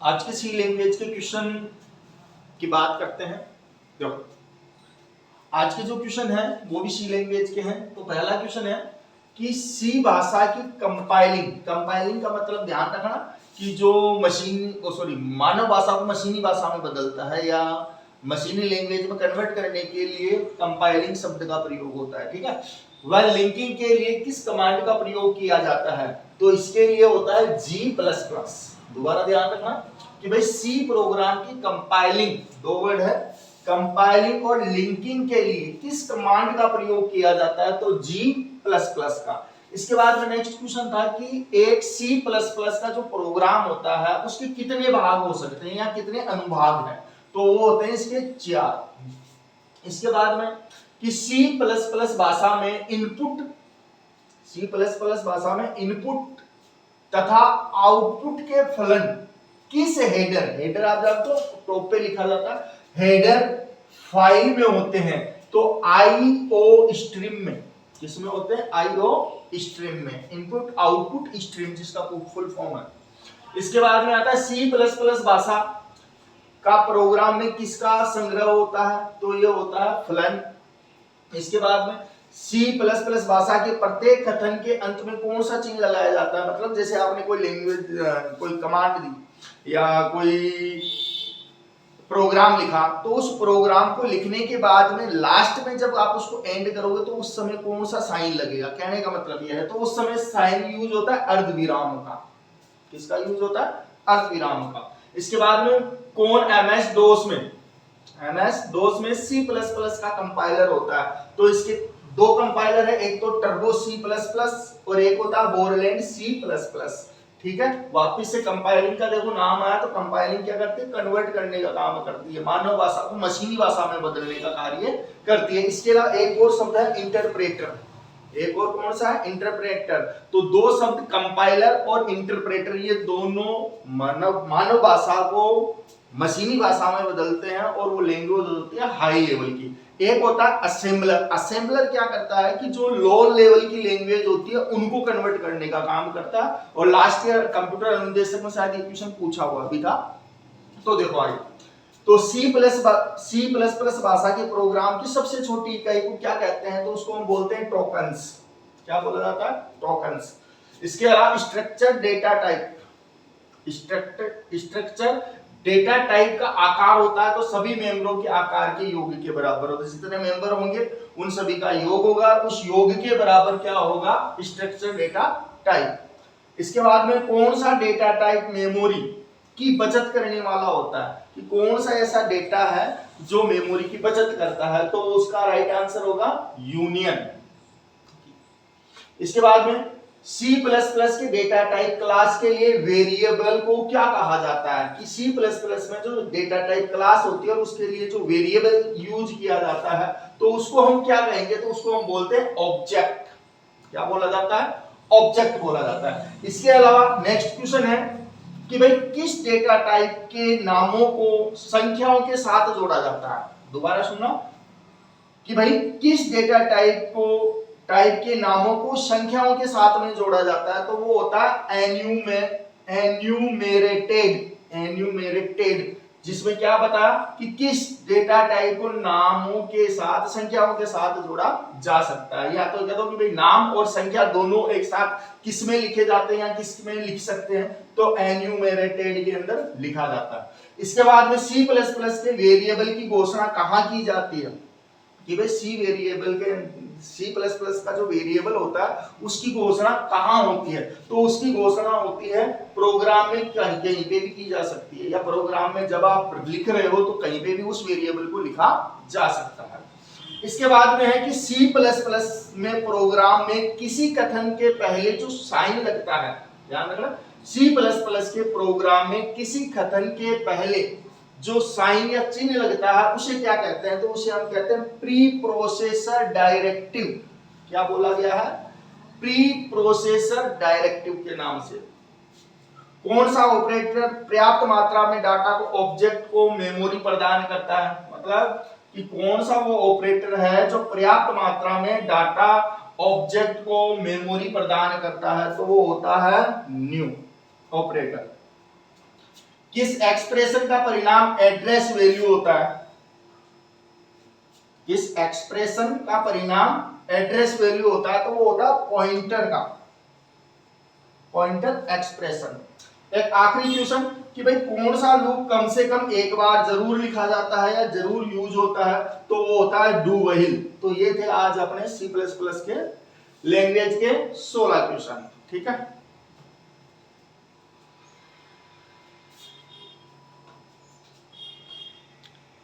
आज के सी लैंग्वेज के क्वेश्चन की बात करते हैं। देखो आज के जो क्वेश्चन है वो भी सी लैंग्वेज के हैं। तो पहला क्वेश्चन है कि सी भाषा की कंपाइलिंग। कंपाइलिंग का मतलब ध्यान रखना कि जो मानव भाषा को मशीनी भाषा में बदलता है या मशीनी लैंग्वेज में कन्वर्ट करने के लिए कंपाइलिंग शब्द का प्रयोग होता है। ठीक है, वह लिंकिंग के लिए किस कमांड का प्रयोग किया जाता है? तो इसके लिए होता है G++। दोबारा ध्यान रखना कि भाई सी प्रोग्राम की कंपाइलिंग, दो वर्ड है, कंपाइलिंग और लिंकिंग के लिए किस कमांड का प्रयोग किया जाता है? तो G++ का। इसके बाद में नेक्स्ट क्वेश्चन था कि एक C++ का जो प्रोग्राम होता है उसके कितने भाग हो सकते हैं या कितने अनुभाग हैं? तो वो होते हैं इसके 4। इसके बाद में कि C++ भाषा में इनपुट तथा आउटपुट के फलन किस हेडर आप जानते हो टॉप पे लिखा जाता है हेडर फाइल में होते हैं। तो IO स्ट्रीम में, किसमें होते हैं? IO स्ट्रीम में, इनपुट आउटपुट स्ट्रीम जिसका फुल फॉर्म है। इसके बाद में आता है C++ भाषा का प्रोग्राम में किसका संग्रह होता है? तो ये होता है फलन। इसके बाद में C++ भाषा के प्रत्येक कथन के अंत में कौन सा चिन्ह लगाया जाता है? मतलब जैसे आपने कोई लैंग्वेज कोई कमांड दी या कोई प्रोग्राम लिखा, तो उस प्रोग्राम को लिखने के बाद में लास्ट में जब आप उसको एंड करोगे तो उस समय कौन सा साइन लगेगा? कहने का मतलब यह है, तो उस समय साइन यूज होता है अर्धविराम का। किसका यूज होता है? अर्धविराम का। इसके बाद में कौन MS DOS में C++ का कंपाइलर होता है? तो इसके दो कंपाइलर है, एक तो टर्बो C++ और एक होता है बोरलैंड C++। ठीक है, वापिस से कंपाइलिंग का देखो नाम आया, तो कंपाइलिंग क्या करती है? कन्वर्ट करने का काम करती है, मानव भाषा को मशीनी भाषा में बदलने का कार्य करती है। इसके अलावा एक और शब्द है इंटरप्रेटर। एक और कौन सा है? इंटरप्रेटर। तो दो शब्द कंपाइलर और इंटरप्रेटर, ये दोनों मानव भाषा को मशीनी भाषा में बदलते हैं और वो लैंग्वेज होती है हाई लेवल की। एक होता है असेंबलर। असेंबलर क्या करता है कि जो लो लेवल की लैंग्वेज होती है उनको कन्वर्ट करने का काम करता है। और लास्ट ईयर कंप्यूटर अनुदेशक में शायद ये क्वेश्चन पूछा हुआ भी था। तो देखो आगे, तो C++ भाषा के प्रोग्राम की सबसे छोटी इकाई को क्या कहते हैं? तो उसको हम बोलते हैं टोकन्स। क्या बोला जाता है? टोकन्स। इसके अलावा structure data type, structure data type का आकार होता है, तो सभी मेंबरों के आकार के योग के बराबर होता है। जितने मेंबर होंगे उन सभी का योग होगा, उस योग के बराबर क्या होगा? Structure data type. इसके बाद में कौन सा डेटा टाइप मेमोरी की बचत करने वाला होता है? कि कौन सा ऐसा डेटा है जो मेमोरी की बचत करता है? तो उसका राइट आंसर होगा यूनियन। इसके बाद में C++ के डेटा टाइप क्लास के लिए वेरिएबल को क्या कहा जाता है? कि C++ में जो डेटा टाइप क्लास होती है और उसके लिए जो वेरिएबल यूज किया जाता है तो उसको हम क्या कहेंगे? तो उसको हम बोलते हैं ऑब्जेक्ट। क्या बोला जाता है? ऑब्जेक्ट बोला जाता है। इसके अलावा नेक्स्ट क्वेश्चन है कि भाई किस डेटा टाइप के नामों को संख्याओं के साथ जोड़ा जाता है? दोबारा सुनना कि भाई किस डेटा टाइप के नामों को संख्याओं के साथ में जोड़ा जाता है? तो वो होता है एन्यूमेरेटेड, जिसमें क्या बताया कि किस डेटा टाइप को नामों के साथ संख्याओं के साथ जोड़ा जा सकता है। या तो कह दो कि भाई नाम और संख्या दोनों एक साथ किस में लिखे जाते हैं या किस में लिख सकते हैं? तो एन्यूमेरेटेड के अंदर लिखा जाता है। इसके बाद में C++ के वेरिएबल की घोषणा कहाँ की जाती है? कि भाई C++ का जो वेरिएबल होता है उसकी घोषणा कहाँ होती है? तो उसकी घोषणा होती है प्रोग्राम में, कहीं पे भी की जा सकती है, या प्रोग्राम में जब आप लिख रहे हो तो कहीं पे भी उस वेरिएबल को लिखा जा सकता है। इसके बाद में है कि C++ में प्रोग्राम में किसी कथन के पहले जो साइन लगता है, ध्यान रखना, C++ के प्रोग्राम में किसी कथन के पहले जो साइन या चिन्ह लगता है उसे क्या कहते हैं? तो उसे हम कहते हैं प्री प्रोसेसर डायरेक्टिव। क्या बोला गया है? प्री प्रोसेसर डायरेक्टिव के नाम से। कौन सा ऑपरेटर पर्याप्त मात्रा में डाटा को ऑब्जेक्ट को मेमोरी प्रदान करता है? मतलब कि कौन सा वो ऑपरेटर है जो पर्याप्त मात्रा में डाटा ऑब्जेक्ट को मेमोरी प्रदान करता है? तो वो होता है न्यू ऑपरेटर। किस एक्सप्रेशन का परिणाम एड्रेस वैल्यू होता है? किस एक्सप्रेशन का परिणाम एड्रेस वैल्यू होता है? तो वो होता है पॉइंटर का, पॉइंटर एक्सप्रेशन। एक आखिरी क्वेश्चन कि भाई कौन सा लूप कम से कम एक बार जरूर लिखा जाता है या जरूर यूज होता है? तो वो होता है डू व्हाइल। तो ये थे आज अपने C++ के लैंग्वेज के 16 क्वेश्चन। ठीक है।